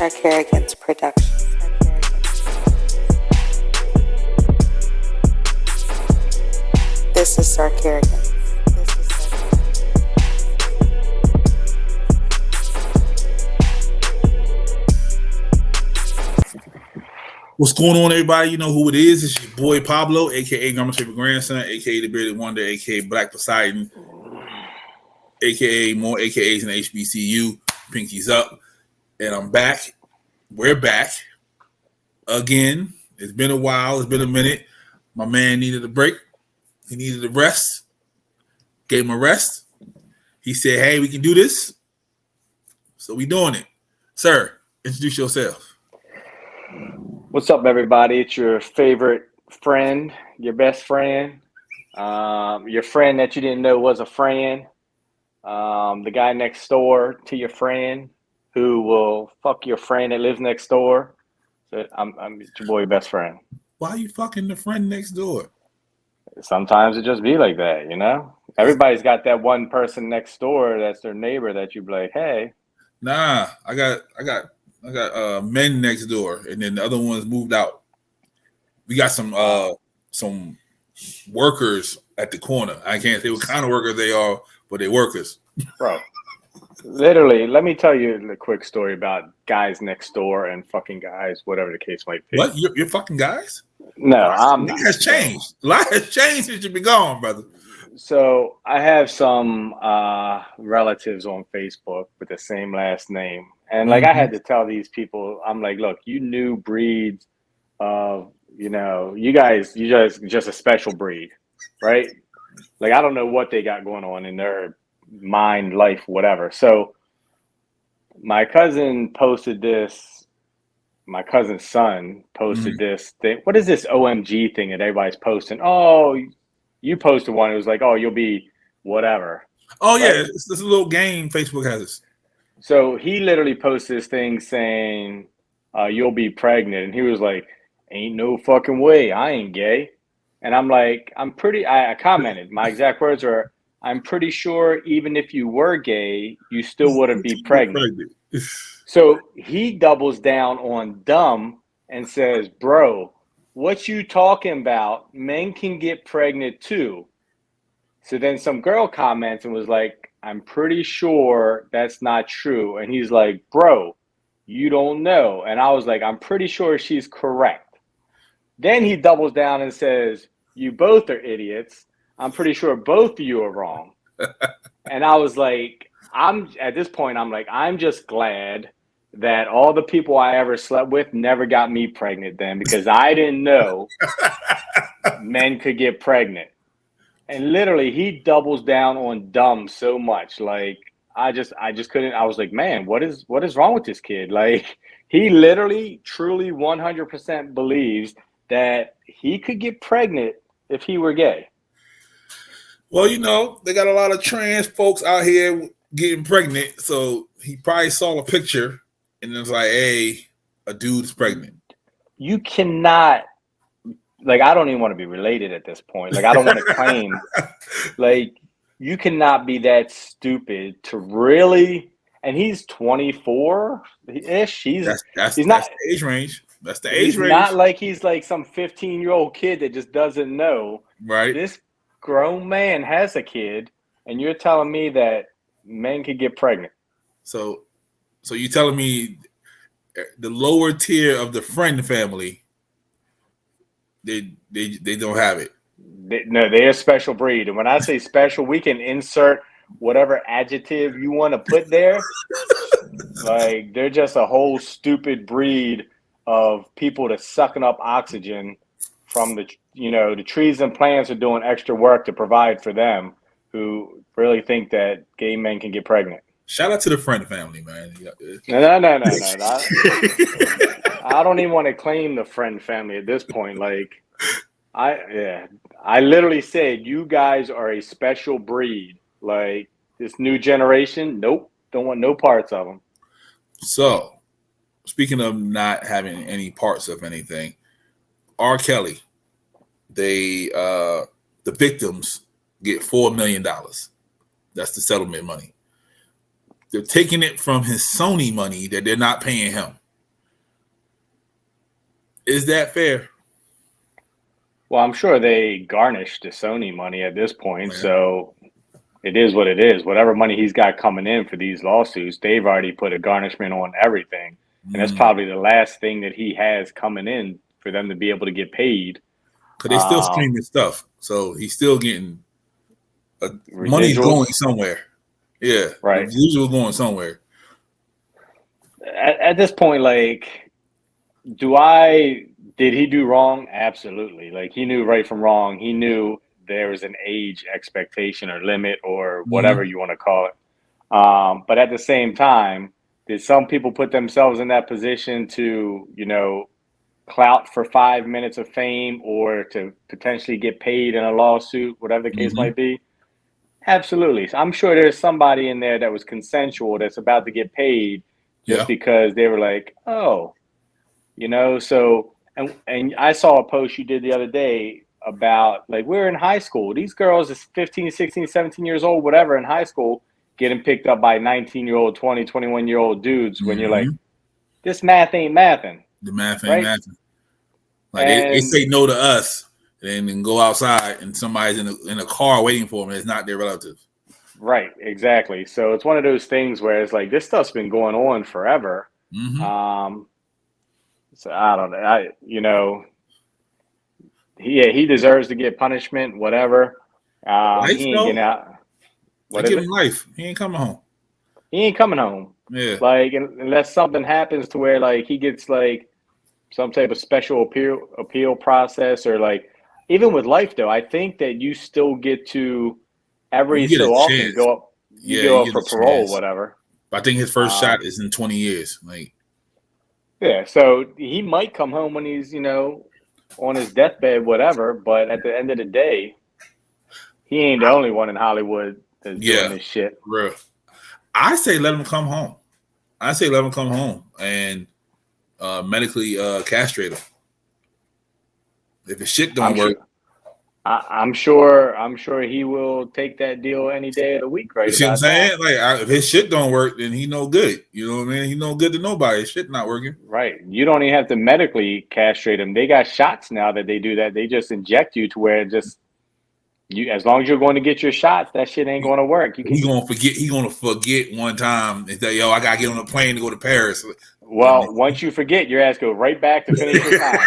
Sarcarrogance production. This is Sarcarrogance. What's going on, everybody? You know who it is. It's your boy Pablo, a.k.a. Grandma's favorite grandson, a.k.a. the bearded wonder, a.k.a. Black Poseidon, a.k.a. more AKAs than HBCU. Pinkies up. And I'm back. We're back again. It's been a while. It's been a minute. My man needed a break. He needed a rest. Gave him a rest. He said, hey, we can do this. So we doing it. Sir, introduce yourself. What's up, everybody? It's your favorite friend, your best friend, your friend that you didn't know was a friend, the guy next door to your friend who will fuck your friend that lives next door. So I'm your boy, best friend. Why are you fucking the friend next door? Sometimes it just be like that, you know? Everybody's got that one person next door that's their neighbor that you be like, hey. Nah, I got men next door, and then the other ones moved out. We got some workers at the corner. I can't say what kind of workers they are, but they're workers. Bro, literally, let me tell you a quick story about guys next door and fucking guys, whatever the case might be. What? You're fucking guys? No, I'm not. It has changed. A lot has changed since you been gone, brother. So I have some relatives on Facebook with the same last name. And like I had to tell these people, I'm like, look, you new breeds of, you guys just a special breed, right? Like, I don't know what they got going on in their mind, life, whatever. So my cousin posted this, my cousin's son posted this thing. What is this OMG thing that everybody's posting? Oh, you posted one. It was like, oh, you'll be whatever. Oh, yeah. Right? It's this little game Facebook has. So he literally posted this thing saying, you'll be pregnant. And he was like, ain't no fucking way. I ain't gay. And I'm like, I commented. My exact words are, I'm pretty sure even if you were gay, you still wouldn't be pregnant. So he doubles down on dumb and says, bro, what you talking about? Men can get pregnant too. So then some girl comments and was like, I'm pretty sure that's not true. And he's like, bro, you don't know. And I was like, I'm pretty sure she's correct. Then he doubles down and says, you both are idiots. I'm pretty sure both of you are wrong. And I was like, at this point, I'm just glad that all the people I ever slept with never got me pregnant then, because I didn't know men could get pregnant. And literally, he doubles down on dumb so much. Like, I just couldn't. I was like, man, what is wrong with this kid? Like, he literally, truly, 100% believes that he could get pregnant if he were gay. Well, they got a lot of trans folks out here getting pregnant. So he probably saw a picture and it was like, hey, a dude's pregnant. You cannot. Like, I don't even want to be related at this point. Like, I don't want to claim. Like, you cannot be that stupid to really. And he's 24-ish. He's not the age range. That's the age range. Not like he's like some 15-year-old kid that just doesn't know. Right. This grown man has a kid, and you're telling me that men could get pregnant. So you're telling me the lower tier of the friend family, they don't have it. They're a special breed. And when I say special, we can insert whatever adjective you want to put there. Like, they're just a whole stupid breed of people that's sucking up oxygen from the trees and plants are doing extra work to provide for them, who really think that gay men can get pregnant. Shout out to the friend family, man. No. I don't even want to claim the friend family at this point. Like, I literally said, you guys are a special breed. Like, this new generation, nope, don't want no parts of them. So, speaking of not having any parts of anything, R. Kelly, the victims get $4 million. That's the settlement money. They're taking it from his Sony money that they're not paying him. Is that fair? Well, I'm sure they garnished the Sony money at this point, Yeah. so it is what it is. Whatever money he's got coming in for these lawsuits, they've already put a garnishment on everything. And that's probably the last thing that he has coming in for them to be able to get paid. Because they still streaming stuff. So he's still getting money's going somewhere. Yeah. Right. The views are going somewhere. At this point, like, did he do wrong? Absolutely. Like, he knew right from wrong. He knew there was an age expectation or limit or whatever you want to call it. But at the same time, did some people put themselves in that position to, clout for 5 minutes of fame or to potentially get paid in a lawsuit, whatever the case might be? Absolutely. So I'm sure there's somebody in there that was consensual that's about to get paid just because they were like, oh, so, and I saw a post you did the other day about, like, we're in high school. These girls is 15, 16, 17 years old, whatever, in high school, getting picked up by 19-year-old, 20, 21-year-old dudes when you're like, this math ain't mathing. The math ain't mathing. Like, they say no to us and then go outside and somebody's in a car waiting for them. It's not their relative. Right, exactly. So it's one of those things where it's like, this stuff's been going on forever. So I don't know. He deserves to get punishment, whatever. Life, he ain't getting out. I give him life. He ain't coming home. He ain't coming home. Yeah. Like, unless something happens to where, like, he gets, like, some type of special appeal process, or, like, even with life, though, I think that you still get to every so often go up. Go up for parole, whatever. I think his first shot is in 20 years. Like, yeah, so he might come home when he's, on his deathbed, whatever. But at the end of the day, he ain't the only one in Hollywood that's doing this shit. Bro. I say let him come home. And medically castrate him. If his shit don't work. I'm sure he will take that deal any day of the week, right? You see what I'm saying? Like, if his shit don't work, then he no good. You know what I mean? He no good to nobody. His shit not working. Right. You don't even have to medically castrate him. They got shots now that they do that. They just inject you to where as long as you're going to get your shots, that shit ain't going to work. He gonna forget one time and say, yo, I gotta get on a plane to go to Paris. Well, once you forget, your ass go right back to finish your time.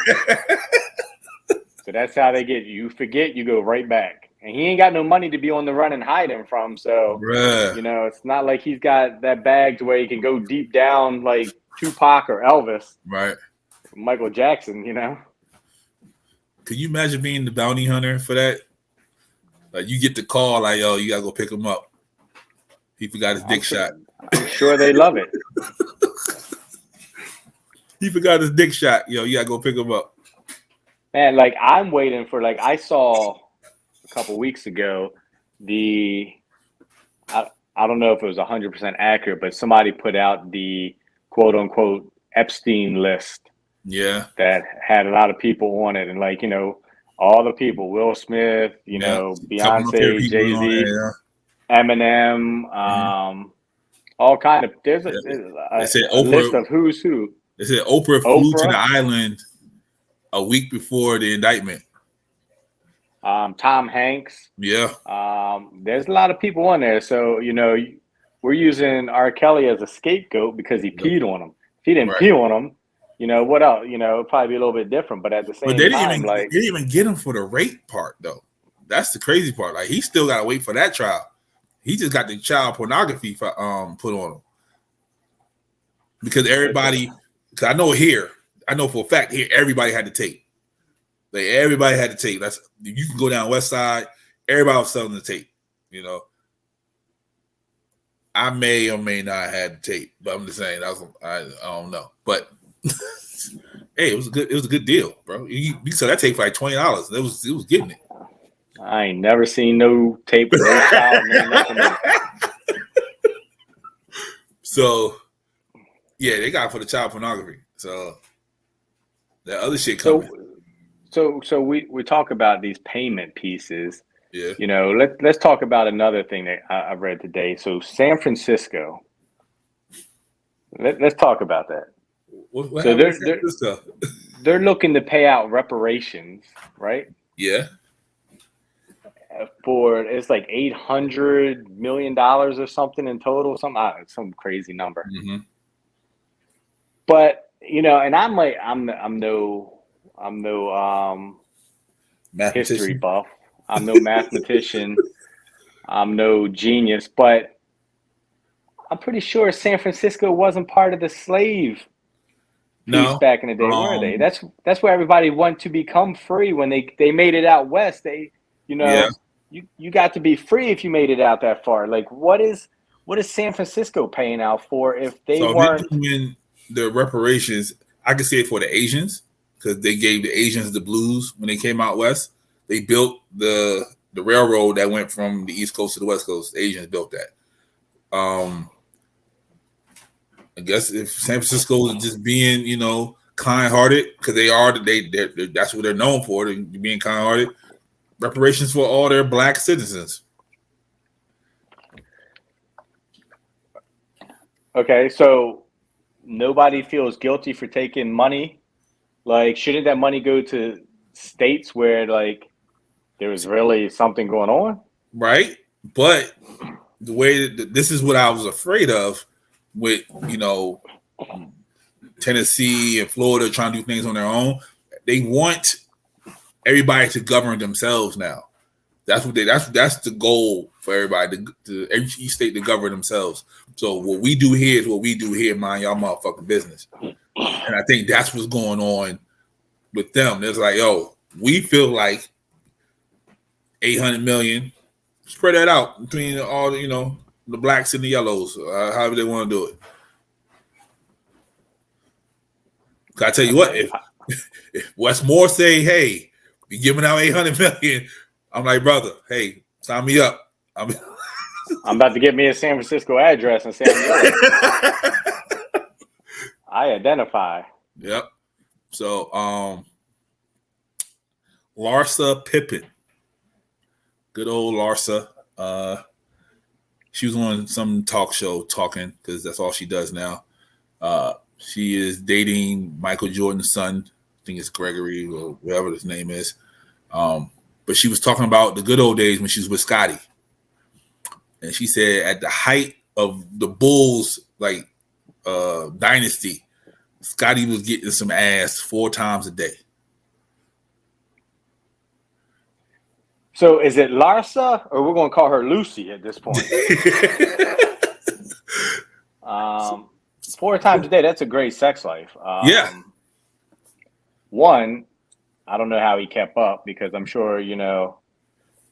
So that's how they get you. You forget, you go right back. And he ain't got no money to be on the run and hide him from. So, it's not like he's got that bag to where he can go deep down like Tupac or Elvis. Right. Michael Jackson, Could you imagine being the bounty hunter for that? Like, you get the call, like, yo, you gotta go pick him up. He forgot his dick shot. I'm sure they love it. He forgot his dick shot. Yo, you gotta go pick him up. Man, like, I'm waiting for, like, I saw a couple weeks ago I don't know if it was 100% accurate, but somebody put out the quote unquote Epstein list. Yeah. That had a lot of people on it, and, like, all the people, Will Smith, Beyonce, Jay-Z, Eminem, all kind of. There's a list of who's who. They said Oprah flew to the island a week before the indictment. Tom Hanks. Yeah. There's a lot of people on there. So, we're using R. Kelly as a scapegoat because he peed on him. If he didn't pee on him, what else? It'd probably be a little bit different. But at the same time, they didn't even get him for the rape part, though. That's the crazy part. Like, he still got to wait for that trial. He just got the child pornography put on him. Because everybody, because I know for a fact here, everybody had the tape. Like, everybody had the tape. That's, you can go down West Side, everybody was selling the tape. I may or may not have had the tape, but I'm just saying I don't know. But hey, it was a good deal, bro. You saw that tape for like $20. It was getting it. I ain't never seen no tape with no child. Nothing. So yeah, they got it for the child pornography. So that other shit coming. So we talk about these payment pieces. Yeah. Let's talk about another thing that I read today. So San Francisco. Let's talk about that. What So happened to San Francisco? they're looking to pay out reparations, right? Yeah. For it's like $800 million or something in total, some crazy number. Mm-hmm. But and I'm like, I'm no history Mathematician. buff. I'm no mathematician. I'm no genius, but I'm pretty sure San Francisco wasn't part of the slave piece No. back in the day, were they? That's where everybody went to become free when they made it out west. Yeah. You got to be free if you made it out that far. Like what is San Francisco paying out for if they So weren't? if they're doing the reparations, I could say it for the Asians because they gave the Asians the blues when they came out west. They built the railroad that went from the East Coast to the West Coast. The Asians built that. I guess if San Francisco is just being, kind-hearted because they're that's what they're known for, being kind-hearted. Reparations for all their black citizens. Okay, so nobody feels guilty for taking money. Like, shouldn't that money go to states where like there was really something going on? Right, but the way this is what I was afraid of with Tennessee and Florida trying to do things on their own. They want everybody to govern themselves now. That's what that's the goal for everybody to each state to govern themselves. So what we do here is what we do here, mind y'all motherfucking business. And I think that's what's going on with them. It's like, yo, we feel like 800 million. Spread that out between all the blacks and the yellows, however they want to do it. I tell you what, if Westmore say, "Hey, be giving out 800 million," I'm like, brother, hey, sign me up. I'm about to get me a San Francisco address and say I identify. Yep. So, Larsa Pippen, good old Larsa. She was on some talk show talking because that's all she does now. She is dating Michael Jordan's son. I think it's Gregory or whatever his name is. But she was talking about the good old days when she was with Scotty. And she said at the height of the Bulls dynasty, Scotty was getting some ass 4 times a day. So is it Larsa or we're going to call her Lucy at this point? 4 times a day, that's a great sex life. Yeah. One, I don't know how he kept up because I'm sure, Yeah.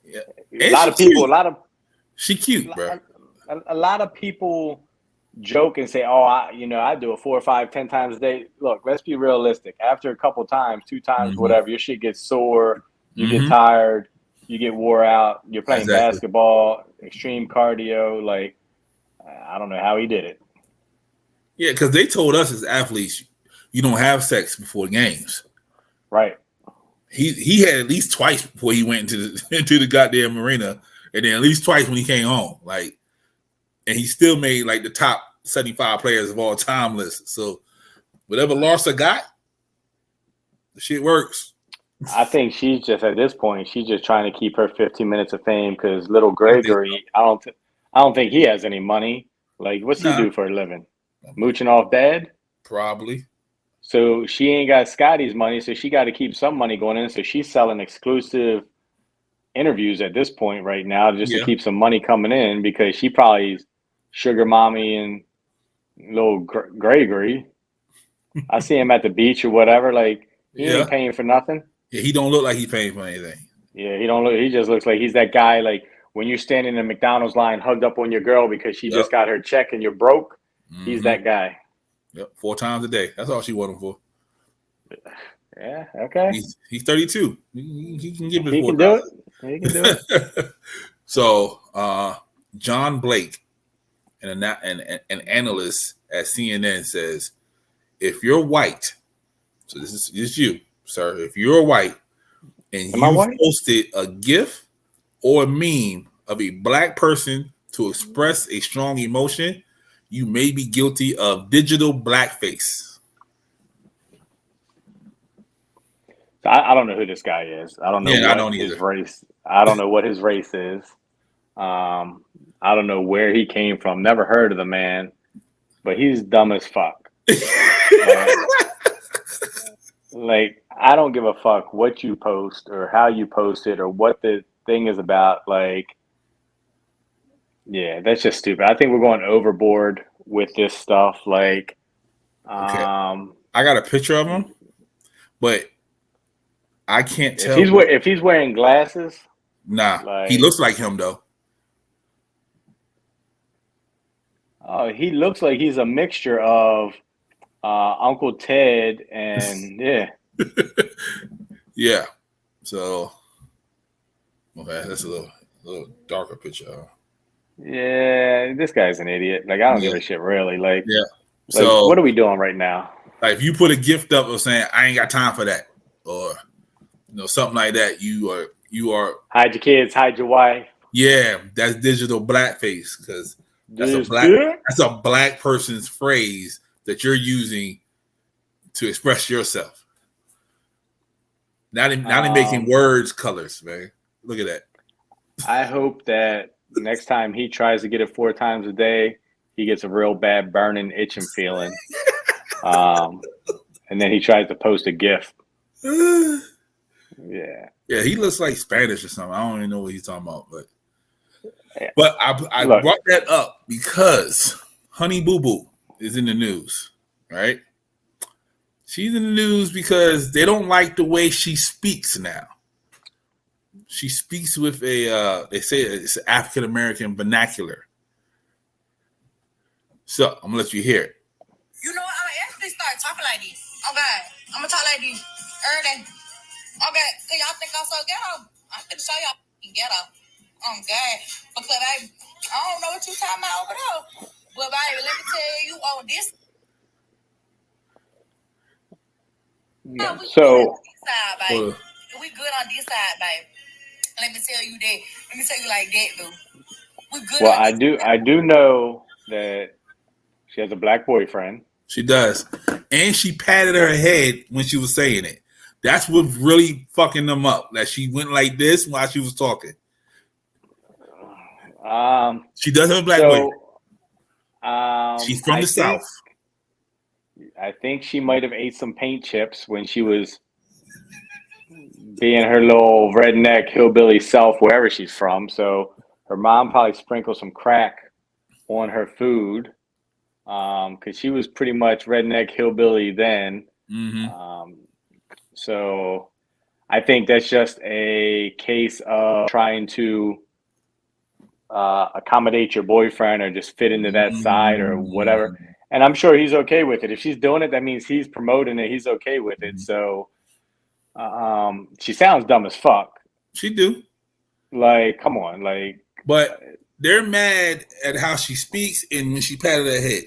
a lot of people, cute. She cute, bro. A lot of people joke and say, "Oh, I do it 4 or 5, 10 times a day." Look, let's be realistic. After a couple times, 2 times, whatever, your shit gets sore, you get tired, you get wore out. You're playing basketball, extreme cardio. Like, I don't know how he did it. Yeah, because they told us as athletes, you don't have sex before games. Right. He had at least twice before he went into the goddamn arena, and then at least twice when he came home. Like, and he still made like the top 75 players of all time list. So whatever Larsa got, the shit works. I think she's just at this point, she's just trying to keep her 15 minutes of fame because little Gregory, I don't think he has any money. Like, what's he do for a living? Mooching off dad? Probably. So she ain't got Scotty's money, so she got to keep some money going in. So she's selling exclusive interviews at this point right now just to keep some money coming in because she probably sugar mommy and little Gregory. I see him at the beach or whatever. Like, he ain't paying for nothing. Yeah, he don't look like he's paying for anything. Yeah, he just looks like he's that guy, like, when you're standing in the McDonald's line hugged up on your girl because she just got her check and you're broke. He's that guy. Yep, 4 times a day. That's all she want him for. Yeah, okay. He's 32. He can give it. He can do it. He can do it. So, John Blake, an analyst at CNN, says, if you're white, so this is you, sir. If you're white and you posted a GIF or a meme of a black person to express a strong emotion, you may be guilty of digital blackface. So I don't know who this guy is. I don't know Yeah, I what don't his either. race. I don't know what his race is. I don't know where he came from. Never heard of the man, but he's dumb as fuck. Like, I don't give a fuck what you post or how you post it or what the thing is about. Like, yeah, that's just stupid. I think we're going overboard with this stuff. Like, Okay, I got a picture of him, but I can't if tell. if he's wearing glasses, Nah, he like, looks like him though. oh, he looks like he's a mixture of Uncle Ted and yeah. Yeah. So, okay, that's a little darker picture. Yeah, this guy's an idiot. Like, I don't give Yeah, a shit, really. Like, yeah. like, what So, are we doing right now? like, if you put a gift up of saying I ain't got time for that, or something like that, you are Hide your kids, hide your wife. yeah, that's digital blackface because This dick? that's a black person's phrase that you're using to express yourself. Now they making words colors, man. Look at that. I hope that next time he tries to get it 4 times a day, he gets a real bad burning, itching feeling. And then he tries to post a GIF. Yeah. Yeah, he looks like Spanish or something. I don't even know what he's talking about, but Yeah. I Look. brought that up because Honey Boo Boo is in the news, right? She's in the news because they don't like the way she speaks now. She speaks with they say it's African American vernacular. So I'm gonna let you hear it. You know what? I'm gonna actually start talking like this. Okay, I'm gonna talk like this. Early. Okay, cause y'all think I'm so ghetto. I'm gonna show y'all ghetto. Okay, because I don't know what you talking about over there. But baby, let me tell you on this. Yeah. We So, good on this side, baby. Uh, We good on this side, baby. Let me tell you that. Let me tell you like that, dude. We good well, on this side. I do know that she has a black boyfriend. she does, and she patted her head when she was saying it. That's what really fucking them up. That she went like this while she was talking. She does have a black boyfriend. She's from the South. I think she might have ate some paint chips when she was being her little redneck hillbilly self wherever she's from. So her mom probably sprinkled some crack on her food because she was pretty much redneck hillbilly then. Mm-hmm. So I think that's just a case of trying to accommodate your boyfriend or just fit into that side or whatever. And I'm sure he's okay with it. If she's doing it, that means he's promoting it. He's okay with it. So she sounds dumb as fuck. She do. Like, come on. Like, but they're mad at how she speaks and when she patted her head.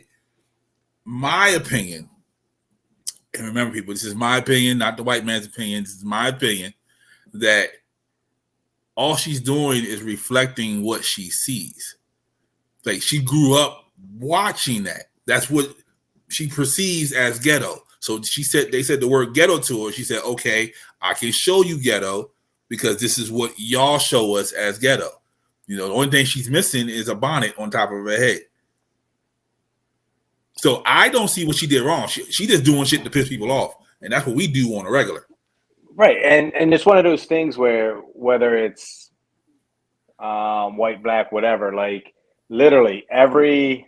My opinion, and remember, people, this is my opinion, not the white man's opinion. This is my opinion that all she's doing is reflecting what she sees. Like, she grew up watching that. That's what she perceives as ghetto. So they said the word ghetto to her. She said, okay, I can show you ghetto because this is what y'all show us as ghetto. The only thing she's missing is a bonnet on top of her head. So I don't see what she did wrong. She just doing shit to piss people off. And that's what we do on a regular. Right. And it's one of those things where whether it's white, black, whatever, like literally every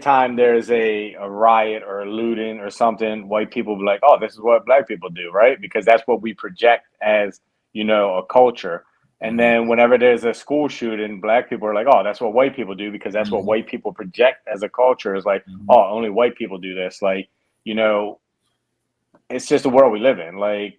time there's a riot or a looting or something, white people be like, oh, this is what black people do, right? Because that's what we project as, a culture. And then whenever there's a school shooting, black people are like, oh, that's what white people do because that's what white people project as a culture is like, oh, only white people do this. Like, it's just the world we live in. Like,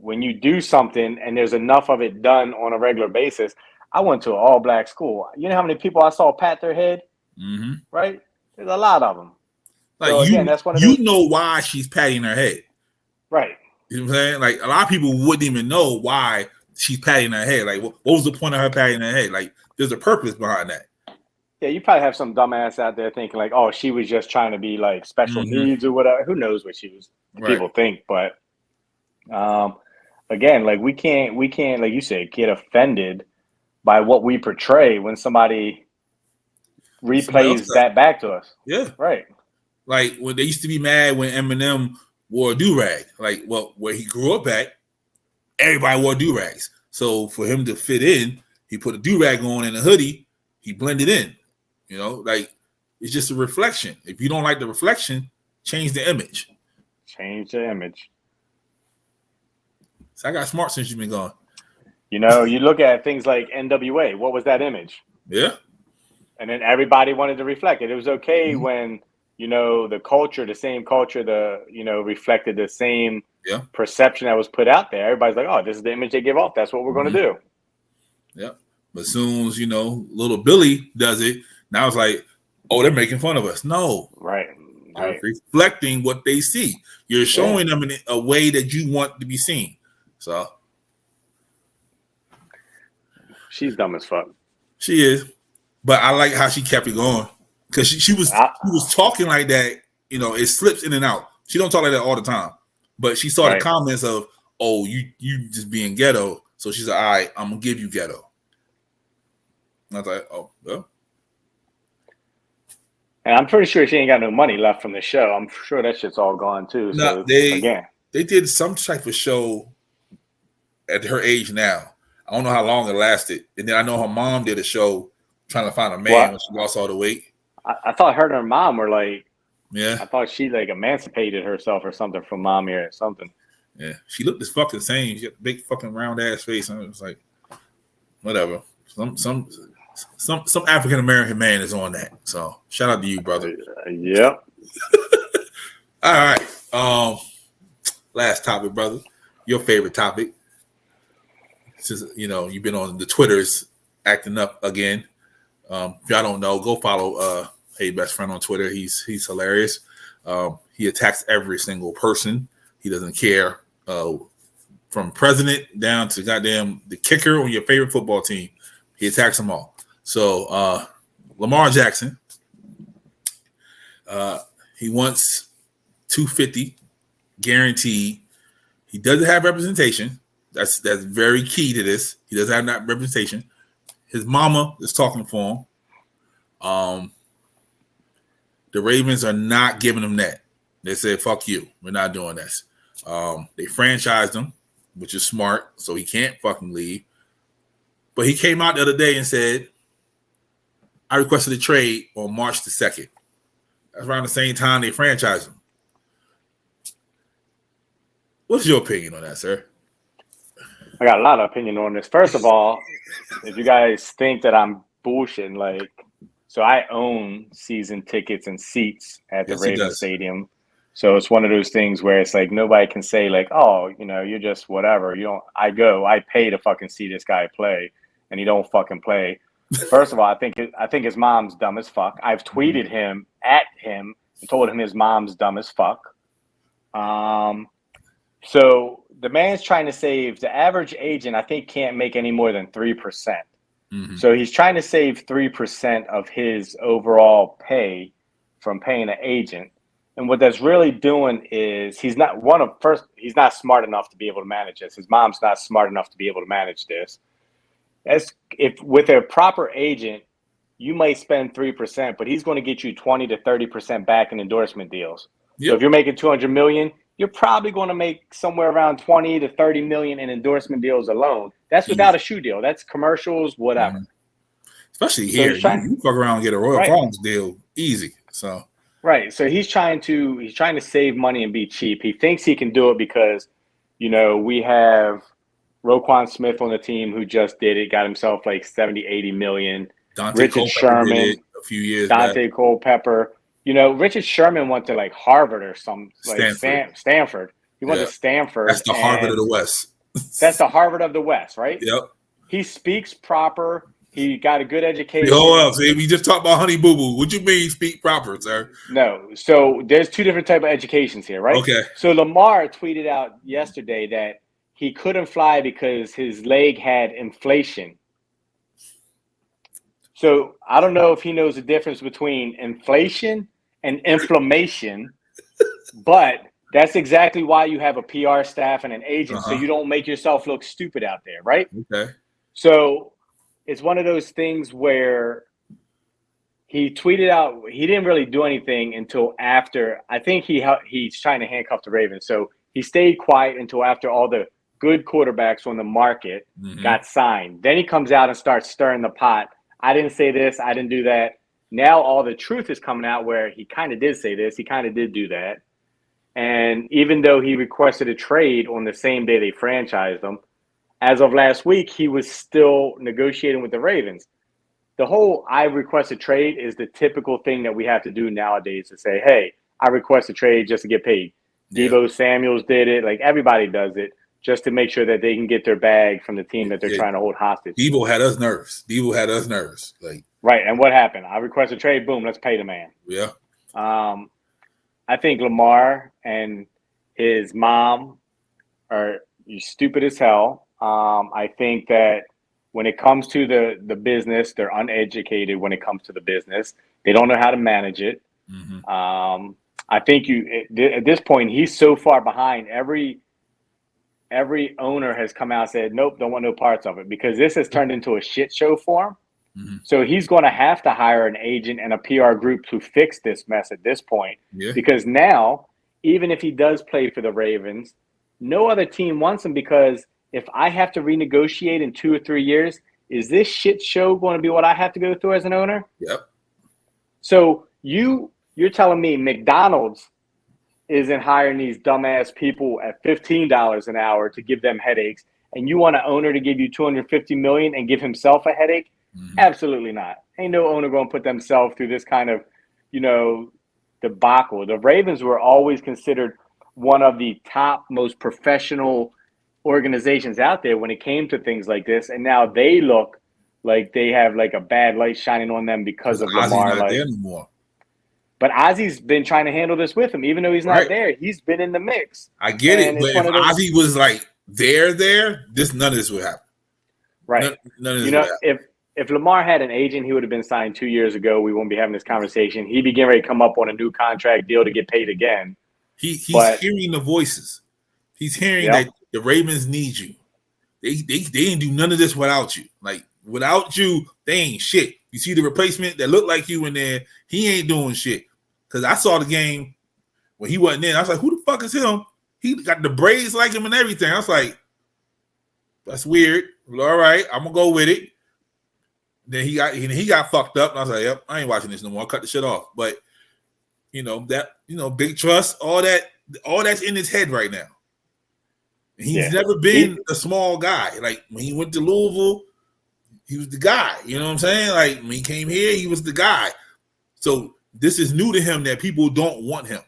when you do something and there's enough of it done on a regular basis, I went to an all-black school. You know how many people I saw pat their head? Mm-hmm. Right? There's a lot of them. Like, so again, that's one of those. know why she's patting her head. Right. You know what I'm saying? Like, a lot of people wouldn't even know why she's patting her head. Like, what was the point of her patting her head? Like, there's a purpose behind that. Yeah, you probably have some dumbass out there thinking like, oh, she was just trying to be like special needs or whatever. Who knows what she was? People think, but Again, like we can't, like you said, get offended by what we portray when somebody Somebody else replays does. that back to us. Yeah. Right. Like when they used to be mad when Eminem wore a do-rag. Like, well, where he grew up at, everybody wore do-rags. So for him to fit in, he put a do-rag on and a hoodie, he blended in. You know, like it's just a reflection. If you don't like the reflection, change the image. Change the image. So I got smart since you've been gone. You know, you look at things like NWA. What was that image? Yeah. And then everybody wanted to reflect it. It was okay when, you know, the same culture, reflected the same perception that was put out there. Everybody's like, oh, this is the image they give off. That's what we're going to do. Yeah. But as soon as, little Billy does it, now it's like, oh, they're making fun of us. No. Right. They're reflecting what they see. You're showing them in a way that you want to be seen. So. She's dumb as fuck. She is. But I like how she kept it going. Because she was talking like that, it slips in and out. She don't talk like that all the time. But she saw the comments of, oh, you just being ghetto. So she's like, all right, I'm going to give you ghetto. And I was like, oh, well. And I'm pretty sure she ain't got no money left from the show. I'm sure that shit's all gone too. No, they did some type of show at her age now. I don't know how long it lasted. And then I know her mom did a show trying to find a man when she lost all the weight. I thought her and her mom were like, yeah. I thought she like emancipated herself or something from mommy or something. Yeah, she looked as fucking same. She had a big fucking round ass face, and it was like, whatever. Some African American man is on that. So shout out to you, brother. Yep. All right. Last topic, brother. Your favorite topic. Since you've been on the Twitters acting up again. If y'all don't know, go follow Hey Best Friend on Twitter. He's hilarious. He attacks every single person. He doesn't care. From president down to goddamn the kicker on your favorite football team. He attacks them all. So Lamar Jackson, he wants $250 guaranteed. He doesn't have representation. That's very key to this. He doesn't have that representation. His mama is talking for him. The Ravens are not giving him that. They said, fuck you. We're not doing this. They franchised him, which is smart, so he can't fucking leave. But he came out the other day and said, I requested a trade on March the 2nd. That's around the same time they franchised him. What's your opinion on that, sir? I got a lot of opinion on this. First of all, if you guys think that I'm bullshitting, so I own season tickets and seats at the Ravens Stadium. So it's one of those things where it's like nobody can say oh, you're just whatever. I pay to fucking see this guy play, and he don't fucking play. First of all, I think his mom's dumb as fuck. I've tweeted him at him and told him his mom's dumb as fuck. So the man's trying to save the average agent. I think can't make any more than 3%. Mm-hmm. So he's trying to save 3% of his overall pay from paying an agent. And what that's really doing is he's not smart enough to be able to manage this. His mom's not smart enough to be able to manage this. If with a proper agent, you might spend 3%, but he's going to get you 20 to 30% back in endorsement deals. Yep. So if you're making $200 million, you're probably going to make somewhere around 20 to 30 million in endorsement deals alone. That's without a shoe deal. That's commercials, whatever. Mm-hmm. Especially here, you fuck around and get a Royal Farms deal easy. So so he's trying to save money and be cheap. He thinks he can do it because, we have Roquan Smith on the team who just did it, got himself 70, 80 million. Richard Sherman, a few years Dante back. Culpepper. Richard Sherman went to Harvard or some Stanford. He went to Stanford. That's the Harvard of the West. That's the Harvard of the West, right? Yep. He speaks proper. He got a good education. Hold up, see, we just talked about Honey Boo Boo. What you mean speak proper, sir? No. So there's two different type of educations here, right? Okay. So Lamar tweeted out yesterday that he couldn't fly because his leg had inflation. So I don't know if he knows the difference between inflation and inflammation, but That's exactly why you have a PR staff and an agent, so Uh-huh. you don't make yourself look stupid out there, right? Okay. So it's one of those things where he tweeted out he didn't really do anything until after. I think he's trying to handcuff the Ravens. So he stayed quiet until after all the good quarterbacks on the market got signed. Then he comes out and starts stirring the pot. I didn't say this. I didn't do that. Now all the truth is coming out where he kind of did say this. He kind of did do that. And even though he requested a trade on the same day they franchised him, as of last week, he was still negotiating with the Ravens. The whole I request a trade is the typical thing that we have to do nowadays to say, hey, I request a trade just to get paid. Yeah. Deebo Samuels did it. Like everybody does it just to make sure that they can get their bag from the team that they're trying to hold hostage. Deebo had us nervous. Like, right. And what happened? I request a trade. Boom. Let's pay the man. Yeah. I think Lamar and his mom are stupid as hell. I think that when it comes to the business, they're uneducated when it comes to the business. They don't know how to manage it. I think at this point, he's so far behind. Every owner has come out and said, nope, don't want no parts of it, because this has turned into a shit show for him. So he's going to have to hire an agent and a PR group to fix this mess at this point. Because now, even if he does play for the Ravens, no other team wants him, because if I have to renegotiate in 2 or 3 years, is this shit show going to be what I have to go through as an owner? Yep. So you're telling me McDonald's isn't hiring these dumbass people at $15 an hour to give them headaches, and you want an owner to give you $250 million and give himself a headache? Absolutely not. Ain't no owner going to put themselves through this kind of, debacle. The Ravens were always considered one of the top, most professional organizations out there when it came to things like this, and now they look like they have like a bad light shining on them because of Lamar. Not there anymore. But Ozzy's been trying to handle this with him, even though he's not there. He's been in the mix. I get it, but if Ozzy was like there, none of this would happen. Right. None of this would happen. If Lamar had an agent, he would have been signed 2 years ago. We won't be having this conversation. He'd be getting ready to come up on a new contract deal to get paid again. He's hearing the voices. He's hearing that the Ravens need you. They didn't do none of this without you. Like, without you, they ain't shit. You see the replacement that looked like you in there, he ain't doing shit. Because I saw the game when he wasn't in. I was like, who the fuck is him? He got the braids like him and everything. I was like, that's weird. Well, all right, I'm going to go with it. Then he got fucked up. And I was like, yep, I ain't watching this no more. I'll cut the shit off. But, big trust, all that's in his head right now. He's never been a small guy. Like, when he went to Louisville, he was the guy. You know what I'm saying? Like, when he came here, he was the guy. So this is new to him that people don't want him.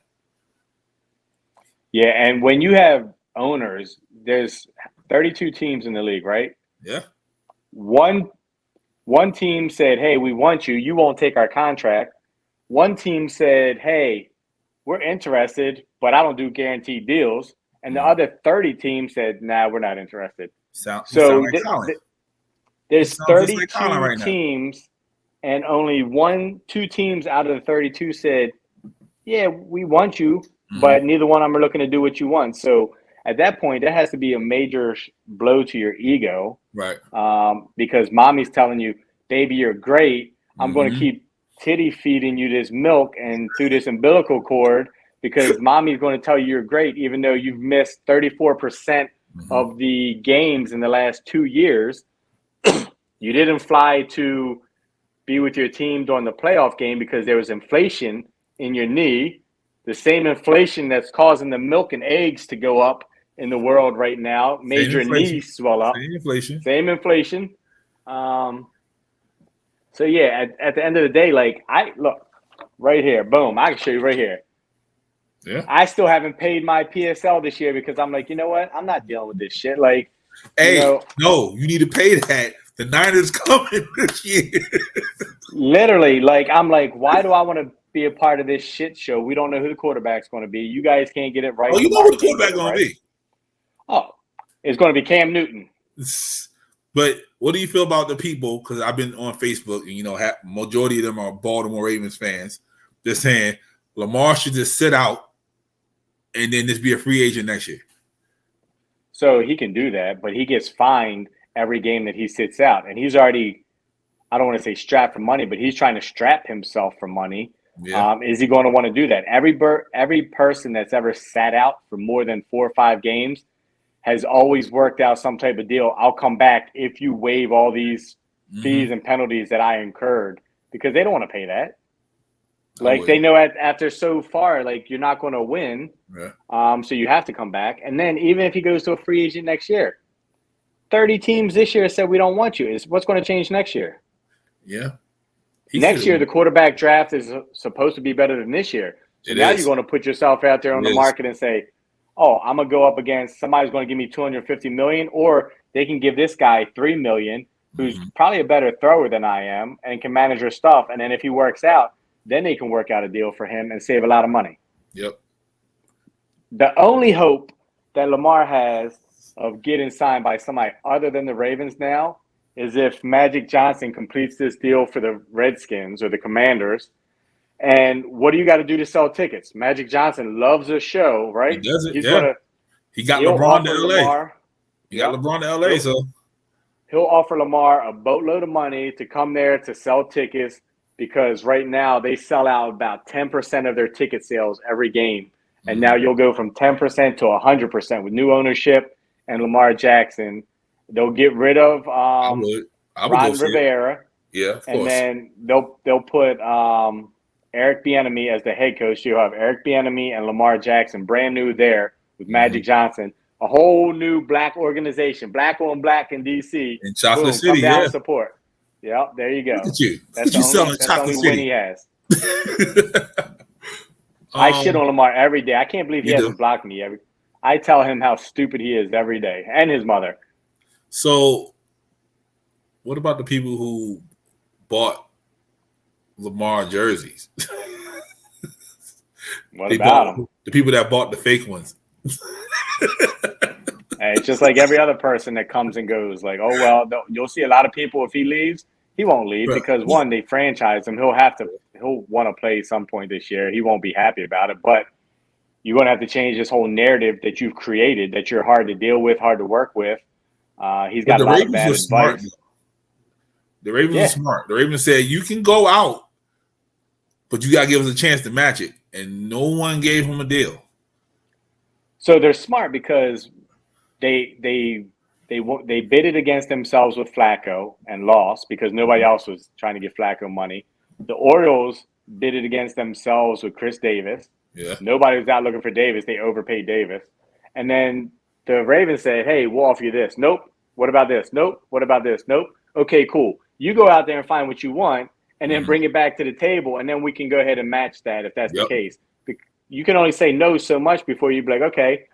Yeah, and when you have owners, there's 32 teams in the league, right? Yeah. One team said, hey, we want you. You won't take our contract. One team said, hey, we're interested, but I don't do guaranteed deals. And the other 30 teams said, nah, we're not interested. There's 32 teams, and only 2 teams out of the 32 said, yeah, we want you, but neither one of them are looking to do what you want. So at that point, that has to be a major blow to your ego. Right. Because mommy's telling you, baby, you're great. I'm going to keep titty feeding you this milk and through this umbilical cord, because mommy's going to tell you you're great, even though you've missed 34% of the games in the last 2 years. You didn't fly to be with your team during the playoff game because there was inflation in your knee, the same inflation that's causing the milk and eggs to go up in the world right now, made your knee swell up. Same inflation. So yeah, at the end of the day, like, I look right here, boom, I can show you right here. Yeah. I still haven't paid my PSL this year because I'm like, you know what? I'm not dealing with this shit. Like, hey, no, you need to pay that. The Niners coming this year. Literally, like, I'm like, why do I want to be a part of this shit show? We don't know who the quarterback's going to be. You guys can't get it right. Oh, you know who the quarterback's going to be. Oh, it's going to be Cam Newton. But what do you feel about the people? Because I've been on Facebook, and majority of them are Baltimore Ravens fans. They're saying Lamar should just sit out and then just be a free agent next year. So he can do that, but he gets fined every game that he sits out. And he's already, I don't want to say strapped for money, but he's trying to strap himself for money. Yeah. Is he going to want to do that? Every person that's ever sat out for more than 4 or 5 games has always worked out some type of deal. I'll come back if you waive all these fees and penalties that I incurred, because they don't want to pay that. Like, they know after so far, like, you're not going to win. Yeah. So you have to come back. And then even if he goes to a free agent next year, 30 teams this year said we don't want you. What's going to change next year? Yeah. Next year, the quarterback draft is supposed to be better than this year. So now you're going to put yourself out there on the market and say, oh, I'm going to go up against somebody's going to give me $250 million, or they can give this guy $3 million, who's probably a better thrower than I am and can manage your stuff. And then if he works out, then they can work out a deal for him and save a lot of money. Yep. The only hope that Lamar has of getting signed by somebody other than the Ravens now is if Magic Johnson completes this deal for the Redskins or the Commanders. And what do you got to do to sell tickets? Magic Johnson loves a show, right? He does it. He's yeah. He got LeBron to LA. Lamar, he got LeBron to LA, so he'll offer Lamar a boatload of money to come there to sell tickets, because right now they sell out about 10% of their ticket sales every game. And now you'll go from 10% to 100% with new ownership and Lamar Jackson. They'll get rid of I would Ron Rivera. Yeah, of and course. then they'll put Eric Bieniemy as the head coach. You'll have Eric Bieniemy and Lamar Jackson, brand new there with Magic Johnson. A whole new black organization, black on black in D.C. In Chocolate Boom, City, come down support. Yep, there you go. Look at you. That's Look at you selling the Chocolate only win City. he has. I shit on Lamar every day. I can't believe he hasn't blocked me. I tell him how stupid he is every day, and his mother. So, what about the people who bought Lamar jerseys? What about them? The people that bought the fake ones. Hey, it's just like every other person that comes and goes. Like, oh, well, you'll see a lot of people, if he leaves, he won't leave because, one, they franchise him. He'll want to play some point this year. He won't be happy about it. But you're going to have to change this whole narrative that you've created, that you're hard to deal with, hard to work with. He's got a lot of bad advice. Smart. The Ravens are smart. The Ravens said, you can go out, but you got to give us a chance to match it. And no one gave him a deal. So they're smart because they bid it against themselves with Flacco and lost because nobody else was trying to get Flacco money. The Orioles bid it against themselves with Chris Davis. Yeah. Nobody was out looking for Davis. They overpaid Davis. And then the Ravens said, hey, we'll offer you this. Nope. What about this? Nope. What about this? Nope. Okay, cool. You go out there and find what you want and then bring it back to the table, and then we can go ahead and match that if that's the case. You can only say no so much before you be like, okay,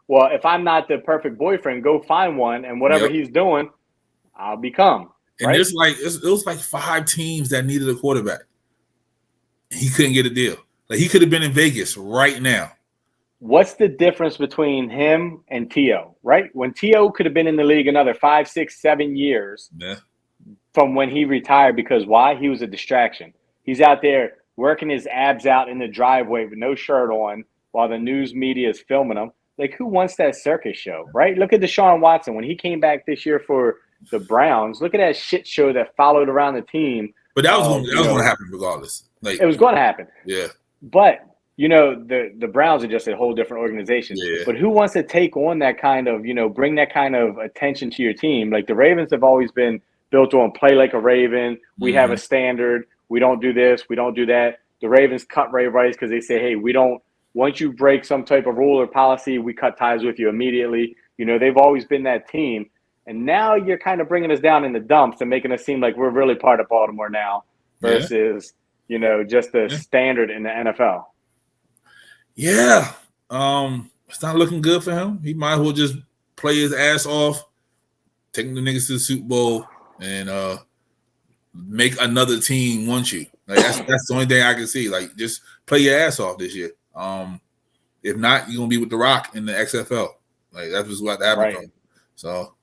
well, if I'm not the perfect boyfriend, go find one, and whatever he's doing, I'll become. And right? it was like 5 teams that needed a quarterback. He couldn't get a deal. Like, he could have been in Vegas right now. What's the difference between him and T.O., right? When T.O. could have been in the league another 5, 6, 7 years from when he retired, because why? He was a distraction. He's out there working his abs out in the driveway with no shirt on while the news media is filming him. Like, who wants that circus show, right? Look at Deshaun Watson. When he came back this year for the Browns, look at that shit show that followed around the team. But that was going to happen regardless. Like, it was going to happen. Yeah. But, the Browns are just a whole different organization. Yeah. But who wants to take on that kind of, bring that kind of attention to your team? Like, the Ravens have always been built on play like a Raven. We have a standard. We don't do this. We don't do that. The Ravens cut Ray Rice because they say, hey, we don't. Once you break some type of rule or policy, we cut ties with you immediately. They've always been that team. And now you're kind of bringing us down in the dumps and making us seem like we're really part of Baltimore now versus, just the standard in the NFL. Yeah. It's not looking good for him. He might as well just play his ass off, take the niggas to the Super Bowl, and make another team want you. Like, that's the only thing I can see. Like, just play your ass off this year. If not, you're gonna be with The Rock in the XFL. Like, that's just what happened. Right. So,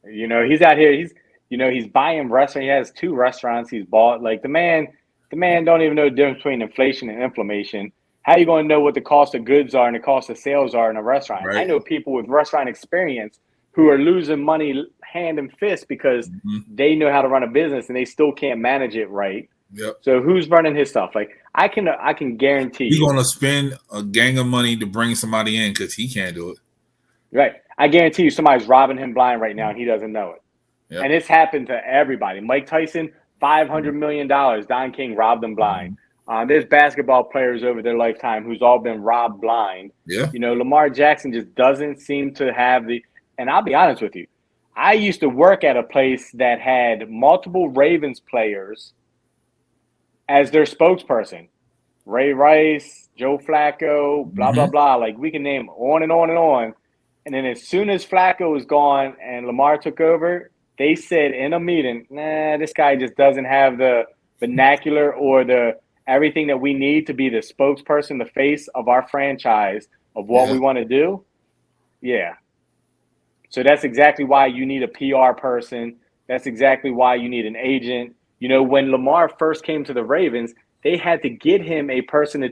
he's out here. He's buying restaurants. He has 2 restaurants he's bought. Like, the man don't even know the difference between inflation and inflammation. How are you going to know what the cost of goods are and the cost of sales are in a restaurant? Right. I know people with restaurant experience who are losing money hand and fist because they know how to run a business and they still can't manage it right. Yep. So who's running his stuff? Like I can guarantee He's you. going to spend a gang of money to bring somebody in because he can't do it. Right. I guarantee you somebody's robbing him blind right now and he doesn't know it. Yep. And it's happened to everybody. Mike Tyson, $500 million. Don King robbed him blind. There's basketball players over their lifetime who's all been robbed blind. Yeah. You know, Lamar Jackson just doesn't seem to have the – and I'll be honest with you. I used to work at a place that had multiple Ravens players as their spokesperson. Ray Rice, Joe Flacco, blah, blah, blah. Like we can name on and on and on. And then as soon as Flacco was gone and Lamar took over, they said in a meeting, nah, this guy just doesn't have the vernacular or the everything that we need to be the spokesperson, the face of our franchise of what we want to do. Yeah. So that's exactly why you need a PR person. That's exactly why you need an agent. You know, when Lamar first came to the Ravens, they had to get him a person to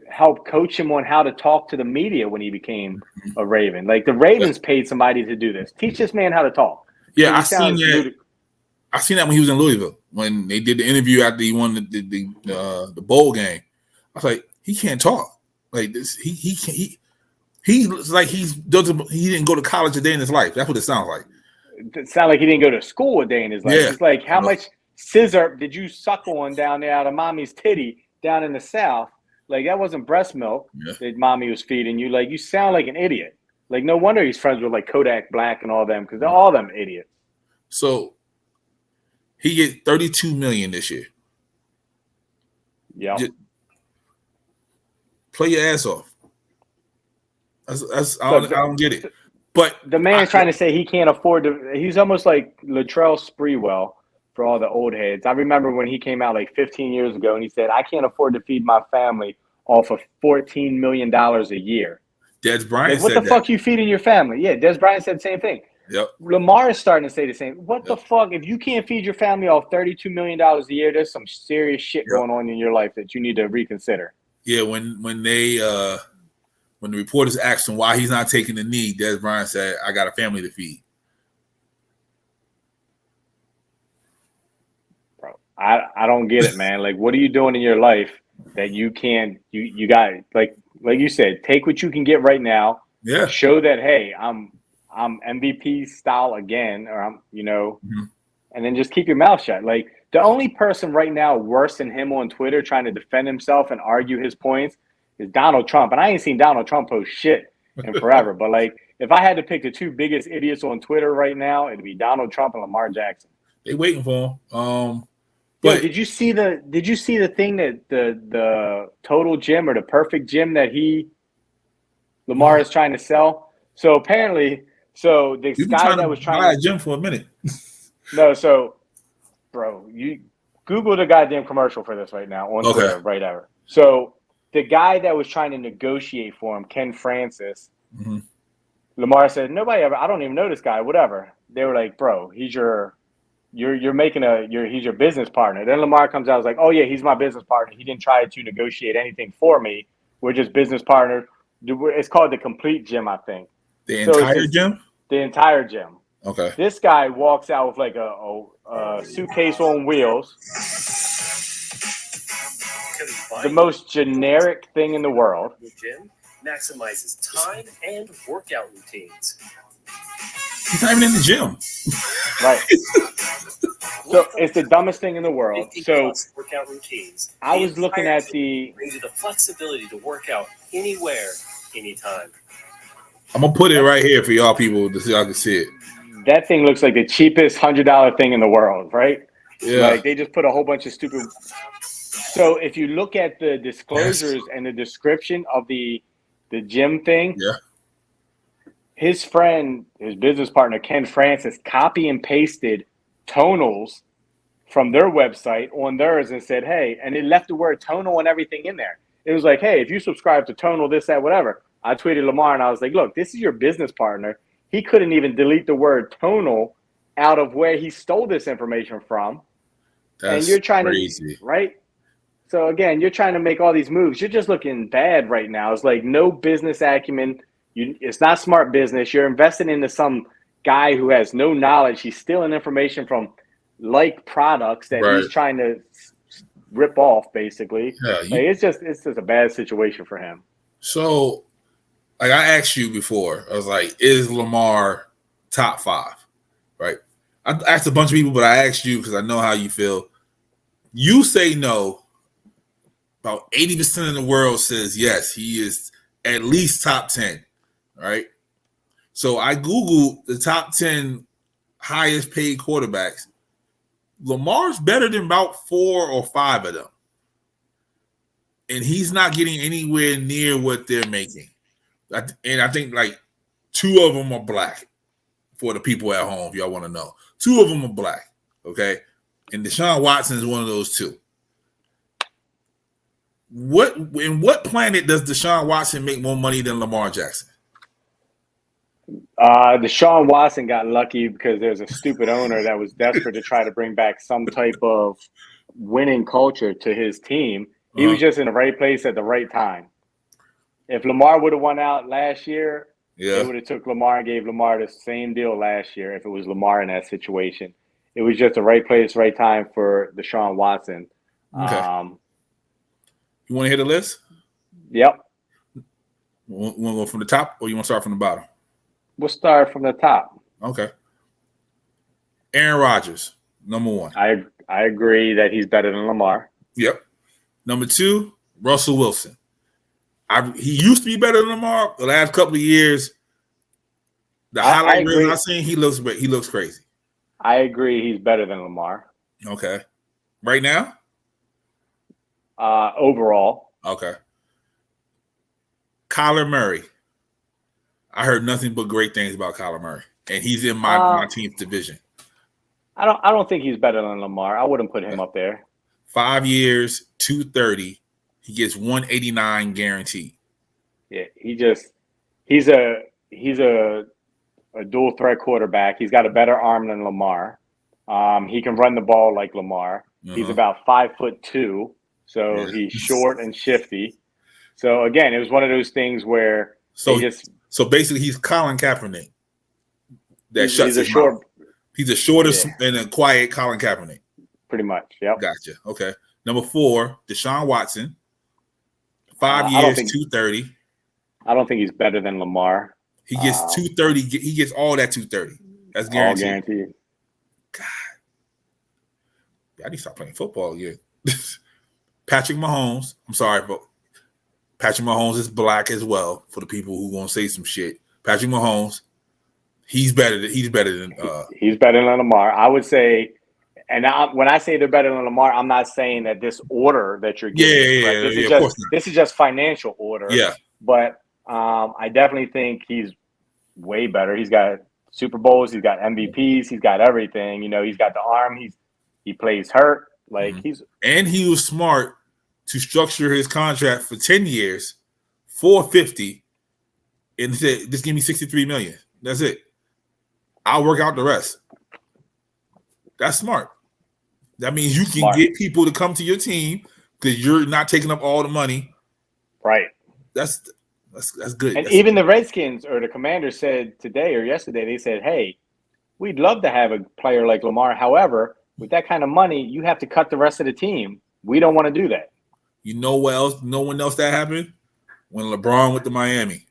help coach him on how to talk to the media when he became a Raven. Like the Ravens paid somebody to do this. Teach this man how to talk. Yeah, I seen that. I seen that when he was in Louisville when they did the interview after he won the bowl game. I was like, he can't talk like this. He can't. He's like he didn't go to college a day in his life. That's what it sounds like. It sounds like he didn't go to school a day in his life. Yeah. It's like how much scissor did you suck on down there out of mommy's titty down in the South? Like that wasn't breast milk that mommy was feeding you. Like you sound like an idiot. Like no wonder he's friends with like Kodak Black and all them because they're all them idiots. So he get $32 million this year. Yeah. Play your ass off. I don't get it. But the man's trying to say he can't afford to. He's almost like Latrell Sprewell for all the old heads. I remember when he came out like 15 years ago and he said, I can't afford to feed my family off of $14 million a year. Des Bryant like, what the fuck you feeding your family? Yeah, Des Bryant said the same thing. Yep. Lamar is starting to say the same. What the fuck? If you can't feed your family off $32 million a year, there's some serious shit going on in your life that you need to reconsider. Yeah, when the reporters asked him why he's not taking the knee, Des Bryant said, I got a family to feed. Bro, I don't get it, man. Like, what are you doing in your life that you can't you got like you said, take what you can get right now. Yeah. Show that, hey, I'm MVP style again, or I'm, and then just keep your mouth shut. Like the only person right now worse than him on Twitter trying to defend himself and argue his points is Donald Trump. And I ain't seen Donald Trump post shit in forever. But like, if I had to pick the two biggest idiots on Twitter right now, it'd be Donald Trump and Lamar Jackson. They waiting for him. But did you see the thing that the total gym or the perfect gym that Lamar is trying to sell? So apparently, this guy that was trying to buy a gym for a minute. No, so bro, you Google the goddamn commercial for this right now on Twitter, right ever. So the guy that was trying to negotiate for him, Ken Francis, Lamar said, nobody ever, I don't even know this guy, whatever. They were like, bro, he's your business partner. Then Lamar comes out and is like, oh yeah, he's my business partner. He didn't try to negotiate anything for me. We're just business partners. It's called the Complete Gym, I think. The entire gym? The entire gym. Okay. This guy walks out with like a suitcase on wheels. The most generic thing in the world. The gym maximizes time and workout routines. He's not even in the gym. Right. So it's the dumbest thing in the world. So workout routines. I was looking at brings you the flexibility to work out anywhere, anytime. I'm gonna put it right here for y'all people so y'all can see it. That thing looks like the cheapest $100 thing in the world, right? Yeah. Like they just put a whole bunch of stupid. So if you look at the disclosures and the description of the gym thing, his friend, his business partner, Ken Francis, copy and pasted tonals from their website on theirs and said, hey, and it left the word tonal and everything in there. It was like, hey, if you subscribe to tonal, this, that, whatever. I tweeted Lamar and I was like, look, this is your business partner. He couldn't even delete the word tonal out of where he stole this information from. That's and you're trying crazy. to, right? So again, you're trying to make all these moves. You're just looking bad right now. It's like no business acumen. It's not smart business. You're investing into some guy who has no knowledge. He's stealing information from like products that Right. he's trying to rip off, basically. Yeah, It's just a bad situation for him. So, like I asked you before, I was like, is Lamar top 5? Right? I asked a bunch of people, but I asked you because I know how you feel. You say no. About 80% of the world says yes, he is at least top 10. Right? So I Googled the top 10 highest paid quarterbacks. Lamar's better than about 4 or 5 of them. And he's not getting anywhere near what they're making. And I think like 2 of them are black for the people at home, if y'all want to know. 2 of them are black, okay? And Deshaun Watson is one of those 2. In what planet does Deshaun Watson make more money than Lamar Jackson? Deshaun Watson got lucky because there's a stupid owner that was desperate to try to bring back some type of winning culture to his team. He was just in the right place at the right time. If Lamar would have won out last year, they would have took Lamar and gave Lamar the same deal last year if it was Lamar in that situation. It was just the right place, right time for Deshaun Watson. Okay. You want to hear the list? Yep. You want to go from the top or you want to start from the bottom? We'll start from the top. Okay. Aaron Rodgers, number 1. I agree that he's better than Lamar. Yep. Number 2, Russell Wilson. He used to be better than Lamar. The last couple of years, the highlight reels I've seen, he looks crazy. I agree he's better than Lamar. Okay. Right now? Overall. Okay. Kyler Murray. I heard nothing but great things about Kyler Murray, and he's in my team's division. I don't think he's better than Lamar. I wouldn't put him up there. 5 years, $230. He gets $189 guaranteed. Yeah, he's a dual threat quarterback. He's got a better arm than Lamar. He can run the ball like Lamar. He's about 5'2", so he's short and shifty. So again, it was one of those things where so basically he's Colin Kaepernick. He's a shortest and a quiet Colin Kaepernick. Pretty much, yep. Gotcha. Okay. Number 4, Deshaun Watson. 5 years, $230. I don't think he's better than Lamar. He gets $230. He gets all that $230. That's guaranteed. All guaranteed. God. I need to start playing football again. Patrick Mahomes. I'm sorry, but Patrick Mahomes is black as well. For the people who gonna say some shit, Patrick Mahomes, he's better than Lamar. I would say, and when I say they're better than Lamar, I'm not saying that this order that you're giving. This is just financial order. Yeah, but I definitely think he's way better. He's got Super Bowls. He's got MVPs. He's got everything. You know, he's got the arm. He plays hurt. Like he was smart to structure his contract for 10 years, $450, and said, "Just give me $63 million. That's it. I'll work out the rest." That's smart. That means you can get people to come to your team because you're not taking up all the money. Right. That's good. And even the Redskins or the Commanders said today or yesterday, they said, "Hey, we'd love to have a player like Lamar. However, with that kind of money, you have to cut the rest of the team. We don't want to do that." You know what else? No one else that happened? When LeBron went to Miami.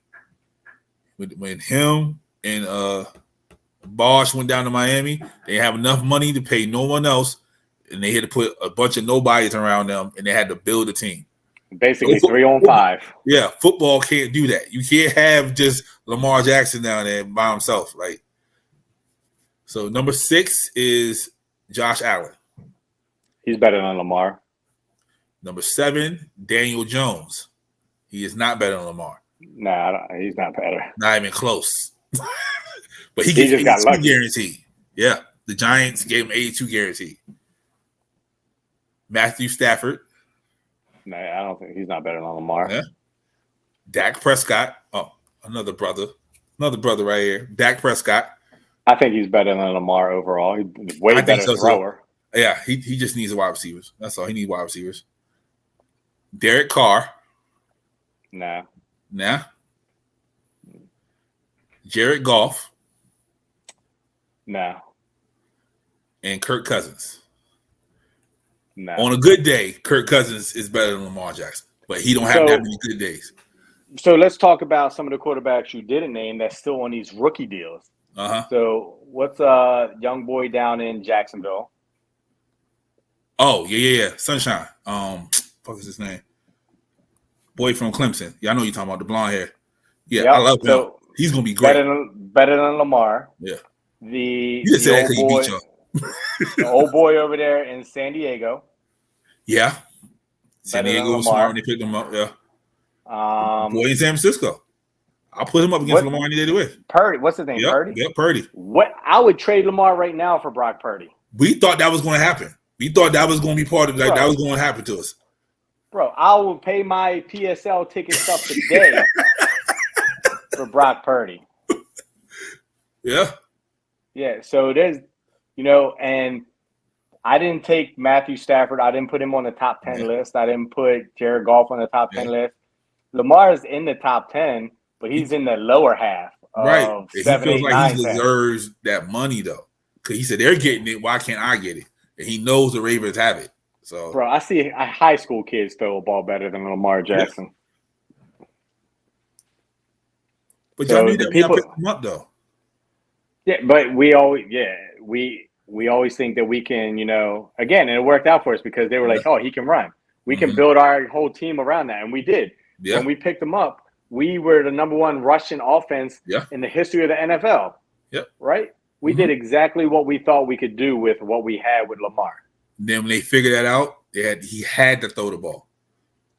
When him and Bosh went down to Miami, they have enough money to pay no one else, and they had to put a bunch of nobodies around them, and they had to build a team. Basically 3-on-5. Yeah, football can't do that. You can't have just Lamar Jackson down there by himself. Like, so number 6 is Josh Allen. He's better than Lamar. Number 7, Daniel Jones. He is not better than Lamar. Nah, he's not better. Not even close. But he gets 82 guaranteed. Yeah, the Giants gave him 82 guaranteed. Matthew Stafford. Nah, I don't think he's not better than Lamar. Yeah. Dak Prescott. Oh, another brother right here. Dak Prescott. I think he's better than Lamar overall. He's way better thrower. So. Yeah, he just needs wide receivers. That's all. He needs wide receivers. Derek Carr. Nah. Nah. Jared Goff. Nah. And Kirk Cousins. Nah. On a good day, Kirk Cousins is better than Lamar Jackson, but he don't have that many good days. So let's talk about some of the quarterbacks you didn't name that's still on these rookie deals. So what's young boy down in Jacksonville? Oh, yeah. Sunshine. Fuck is his name? Boy from Clemson. Yeah, I know you're talking about the blonde hair. Yeah, yep. I love him. So he's gonna be great. Better than Lamar. Yeah. The old boy over there in San Diego. Yeah. San Diego was smart when they picked him up. Yeah. Boy in San Francisco. I'll put him up against Lamar any day to win. Purdy. What's his name? Yep, Purdy? Yeah, Purdy. What? I would trade Lamar right now for Brock Purdy. We thought that was going to happen. We thought that was going to be part of that was going to happen to us. Bro, I will pay my PSL tickets up today for Brock Purdy. Yeah. Yeah, so there's, and I didn't take Matthew Stafford. I didn't put him on the top 10 list. I didn't put Jared Goff on the top 10 list. Lamar is in the top 10, but he's in the lower half. Right. 7, he 8, feels 9, like he 10. deserves that money, though. Because he said, they're getting it. Why can't I get it? And he knows the Ravens have it. So, bro, I see high school kids throw a ball better than Lamar Jackson. Yeah. But y'all knew that y'all picked him up, though. Yeah, but we always think that we can, again, and it worked out for us because they were like, oh, he can run. We can build our whole team around that. And we did. Yeah. When we picked him up, we were the number one rushing offense in the history of the NFL. Yep. Right? We did exactly what we thought we could do with what we had with Lamar. Then when they figured that out, he had to throw the ball.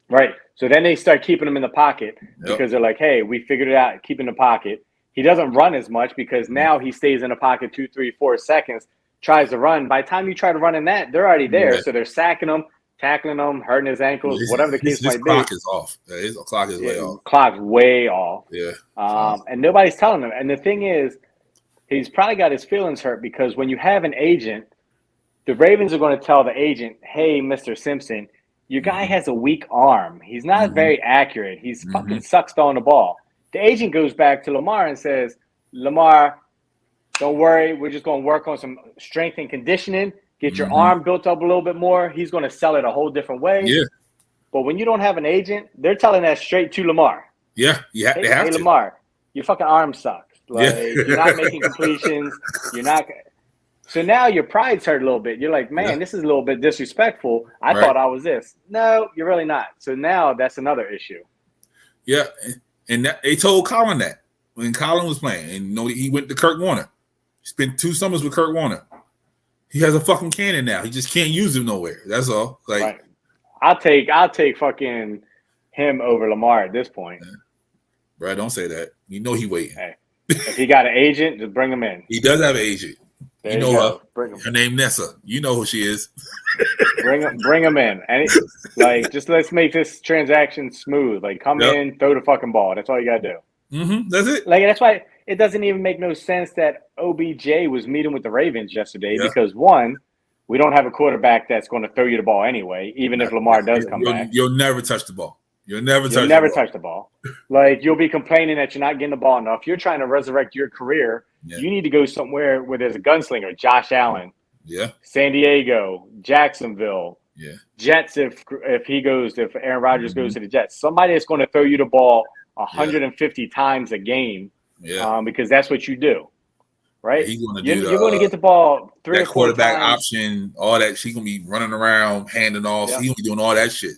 Right. So then they start keeping him in the pocket because they're like, hey, we figured it out, keep in the pocket. He doesn't run as much because now he stays in the pocket 2, 3, 4 seconds, tries to run. By the time you try to run in that, they're already there. Yeah. So they're sacking him, tackling him, hurting his ankles, whatever the case might be. His clock is off. His clock is way off. Clock's way off. Yeah. And nobody's telling him. And the thing is, he's probably got his feelings hurt because when you have an agent, the Ravens are going to tell the agent, hey, Mr. Simpson, your guy has a weak arm. He's not very accurate. He's fucking sucks throwing the ball. The agent goes back to Lamar and says, Lamar, don't worry. We're just going to work on some strength and conditioning, get your arm built up a little bit more. He's going to sell it a whole different way. Yeah. But when you don't have an agent, they're telling that straight to Lamar. Yeah, they have to. Hey, Lamar, your fucking arm sucks. Like, you're not making completions. You're not. So now your pride's hurt a little bit. You're like, man, this is a little bit disrespectful. I thought I was this. No, you're really not. So now that's another issue. Yeah, and they told Colin that when Colin was playing, and he went to Kurt Warner. He spent 2 summers with Kurt Warner. He has a fucking cannon now. He just can't use him nowhere. That's all. Like, I'll take fucking him over Lamar at this point. Bro, don't say that. You know he waiting. Hey, if he got an agent, just bring him in. He does have an agent. There you know her. Her name Nessa. You know who she is. bring him in. And just let's make this transaction smooth. Like, come in, throw the fucking ball. That's all you gotta do. That's it. Like, that's why it doesn't even make no sense that OBJ was meeting with the Ravens yesterday because one, we don't have a quarterback that's going to throw you the ball anyway, even if Lamar does come back. You'll never touch the ball. You'll never touch the ball. Like, you'll be complaining that you're not getting the ball enough. You're trying to resurrect your career. Yeah. You need to go somewhere where there's a gunslinger. Josh Allen. Yeah. San Diego. Jacksonville. Yeah. Jets if Aaron Rodgers goes to the Jets. Somebody that's going to throw you the ball 150 times a game. Yeah. Because that's what you do. Right? You're going to get the ball 3 or 4 quarterback times. Option, all that. She's going to be running around, handing off. He's going to be doing all that shit.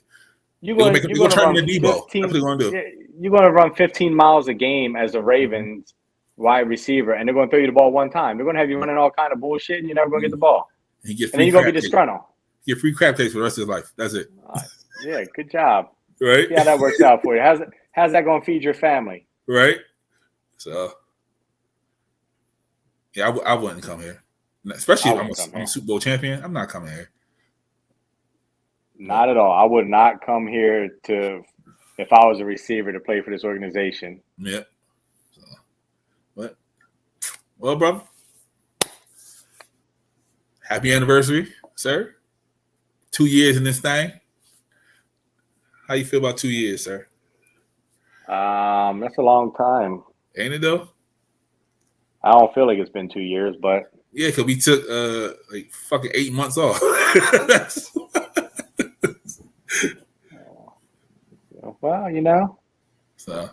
You're going to turn into Debo. That's what they're going to do. You're going to run 15 miles a game as a Ravens wide receiver, and they're going to throw you the ball one time. They're going to have you running all kind of bullshit, and you're never going to get the ball. And then you're going to be disgruntled. Get free crap takes for the rest of his life. That's it. Yeah, good job. Right? See how that works out for you. How's that going to feed your family? Right? So, yeah, I wouldn't come here. Especially if I'm a Super Bowl champion. I'm not coming here. Not at all. I would not come here if I was a receiver to play for this organization. Yeah. So, well, brother, happy anniversary, sir. 2 years in this thing. How you feel about 2 years, sir? That's a long time. Ain't it though? I don't feel like it's been 2 years, but Yeah, because we took like fucking 8 months off. well, you know, So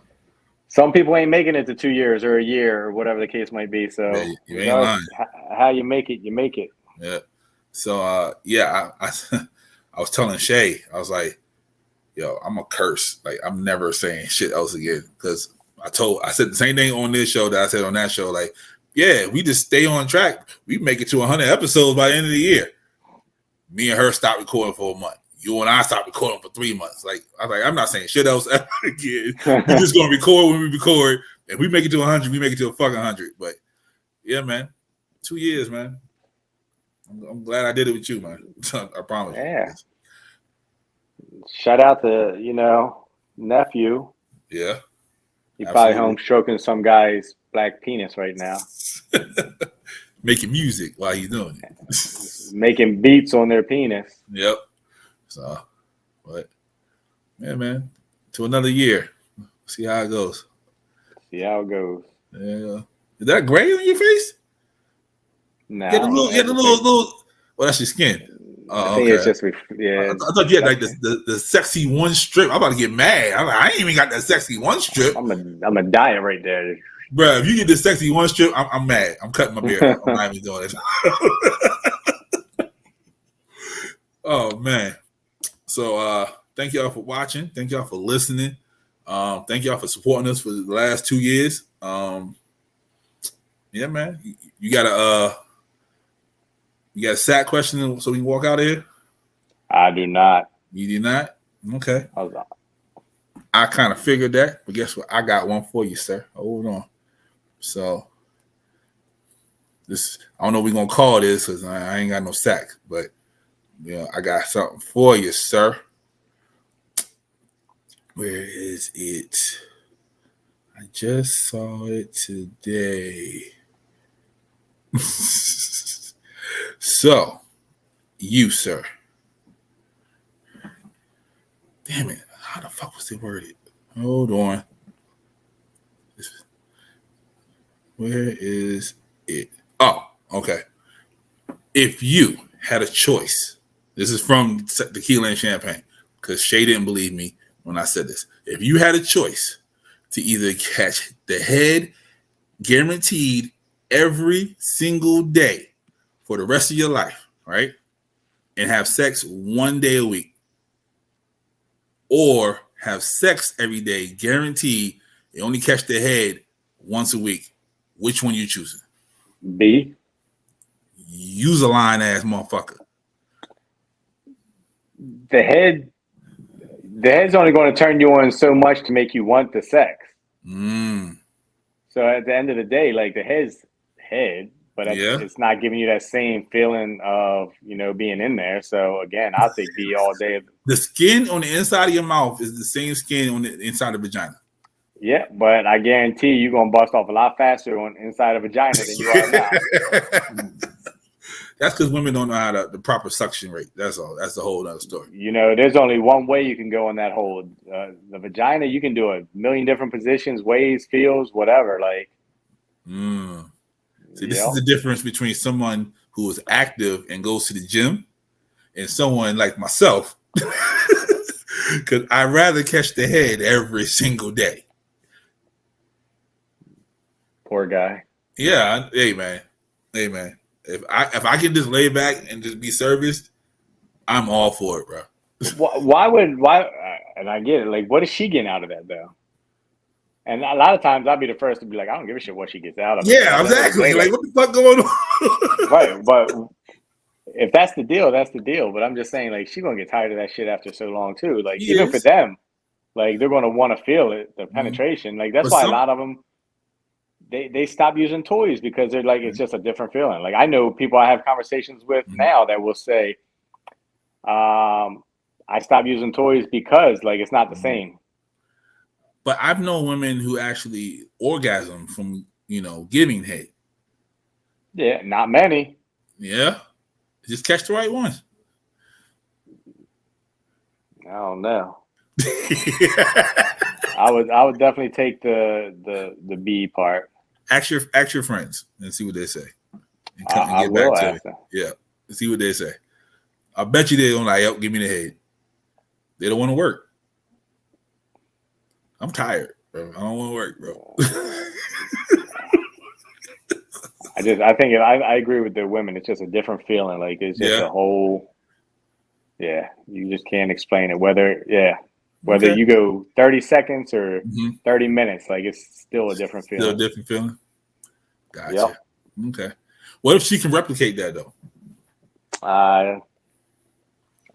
some people ain't making it to 2 years or a year or whatever the case might be. So yeah, you ain't lying. how you make it, you make it. Yeah. So yeah, I I was telling Shay, I was like, yo, I'm a curse. Like I'm never saying shit else again. Because I said the same thing on this show that I said on that show. Like, yeah, we just stay on track. We make it to 100 episodes by the end of the year. Me and her stopped recording for a month. You and I stopped recording for 3 months. Like I was like, I'm not saying shit else ever again. We're just gonna record when we record. If we make it to 100, we make it to a fucking 100. But yeah, man, 2 years, man. I'm glad I did it with you, man. I promise. Yeah. Shout out to nephew. Yeah. He's Absolutely. probably home stroking some guy's black penis right now. Making music while he's doing it. Making beats on their penis. Yep. So, but yeah, man, to another year. See how it goes. See how it goes. Yeah. Is that gray on your face? Nah, Yeah, the little. Well, that's your skin. I think it's just I thought you had like the sexy one strip. I'm about to get mad. I ain't even got that sexy one strip. I'm a diet right there. Bro, if you get the sexy one strip, I'm mad. I'm cutting my beard. I'm not even doing it. Oh man. So thank y'all for watching. Thank y'all for listening. Thank y'all for supporting us for the last 2 years. Yeah, man. You got a sack question so we can walk out of here? I do not. You do not? Okay. I kind of figured that, but guess what? I got one for you, sir. Hold on. So this, I don't know what we're gonna call this because I ain't got no sack, but I got something for you, sir. Where is it? I just saw it today. So, you, sir. Damn it. How the fuck was it worded? Hold on. Where is it? Oh, okay. If you had a choice, this is from Tequila and Champagne, because Shay didn't believe me when I said this. If you had a choice to either catch the head guaranteed every single day for the rest of your life, right? And have sex 1 day a week, or have sex every day guaranteed, you only catch the head once a week, which one you choosing? B. Use a lying ass motherfucker. The head's only going to turn you on so much to make you want the sex. So at the end of the day, like the head's head, but it's not giving you that same feeling of being in there. So again, I'll take B all day. The skin on the inside of your mouth is the same skin on the inside of the vagina. Yeah, but I guarantee you're gonna bust off a lot faster on inside of vagina than you are now. That's because women don't know how the proper suction rate. That's all. That's the whole other story. There's only one way you can go in that hole. The vagina, you can do a million different positions, ways, feels, whatever. Like, See, this is the difference between someone who is active and goes to the gym and someone like myself. Because I'd rather catch the head every single day. Poor guy. Yeah, hey man. If I can just lay back and just be serviced, I'm all for it, bro. Why? And I get it. Like, what is she getting out of that though? And a lot of times I'll be the first to be like, I don't give a shit what she gets out of it. Yeah, exactly. Like, what the fuck going on? Right, but if that's the deal, that's the deal. But I'm just saying, like, she's gonna get tired of that shit after so long too. Like, even for them, like, they're gonna want to feel it, the penetration. Like, that's why a lot of them they stop using toys because they're like, it's just a different feeling. Like, I know people I have conversations with now that will say, I stopped using toys because like it's not the same. But I've known women who actually orgasm from giving head. Yeah, not many. Yeah, just catch the right ones. I don't know. I would definitely take the B part. Ask your friends and see what they say. And I will ask them. Yeah, see what they say. I bet you they don't like, "Yep, give me the head." They don't want to work. I'm tired, bro. I don't want to work, bro. I agree with the women. It's just a different feeling. Like it's just a whole. Yeah, you just can't explain it. Whether you go 30 seconds or 30 minutes, like it's still a different feeling. Still a different feeling. Gotcha. Yep. Okay. What if she can replicate that though?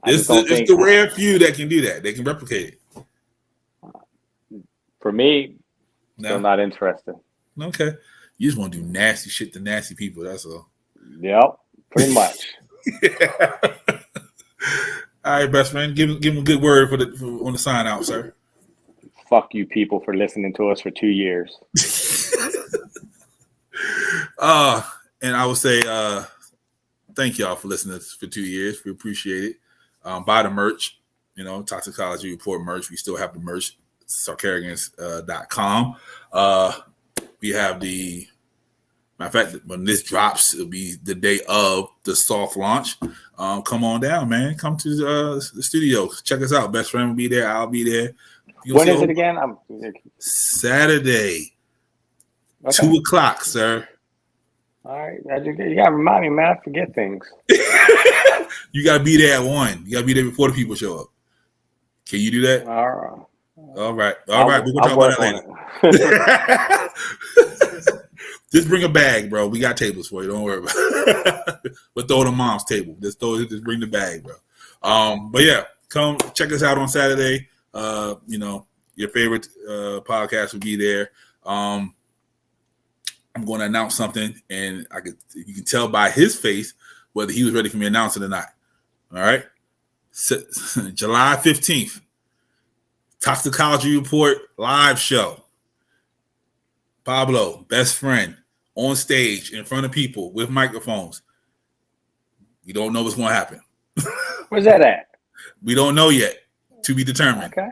It's the rare few that can do that. They can replicate it. For me, still not interested. Okay. You just want to do nasty shit to nasty people. That's all. Yep. Pretty much. Yeah. All right, best friend. Give him a good word on the sign out, sir. Fuck you people for listening to us for 2 years. And I would say thank y'all for listening to us for 2 years. We appreciate it. Buy the merch, Toxicology Report merch. We still have the merch, Sarcarrogance.com. We have the matter of fact, when this drops, it'll be the day of the soft launch. Come on down, man. Come to the studio. Check us out. Best friend will be there. I'll be there. When is it again? Saturday, 2:00, sir. All right. You got to remind me, man. I forget things. You got to be there at 1:00. You got to be there before the people show up. Can you do that? All right. We're going to talk about that later. Just bring a bag, bro. We got tables for you. Don't worry about it. We'll throw it on mom's table. Just bring the bag, bro. But yeah, come check us out on Saturday. Your favorite podcast will be there. I'm going to announce something, and you can tell by his face whether he was ready for me to announce it or not. All right. July 15th, Toxicology Report live show. Pablo, best friend, on stage in front of people with microphones. We don't know what's going to happen. Where's that at? We don't know yet. To be determined. Okay.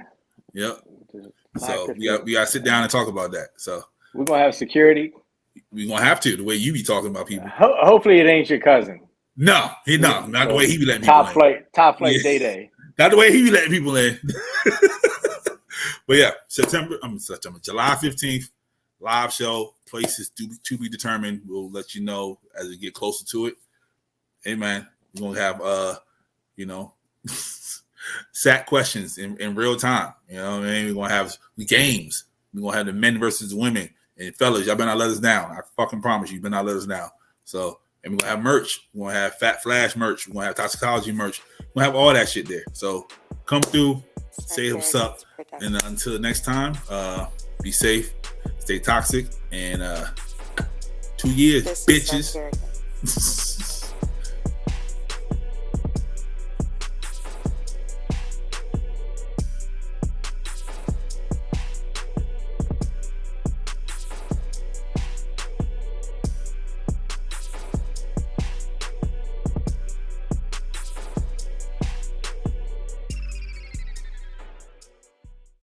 Yep. So we got to sit down and talk about that. So we're going to have security. We're going to have to, the way you be talking about people. Hopefully it ain't your cousin. No, not the way he be letting people in. Top flight day. Not the way he be letting people in. But yeah, July 15th, live show. Places to be determined. We'll let you know as we get closer to it. Hey man, we're gonna have SAT questions in real time. You know what I mean? We're gonna have games. We're gonna have the men versus the women. And fellas, y'all better not let us down. I fucking promise you better not let us down. So, and we're gonna have merch. We're gonna have Fat Flash merch. We're gonna have toxicology merch. We're gonna have all that shit there. So come through, say what's up. And until next time, be safe, stay toxic, and 2 years, bitches.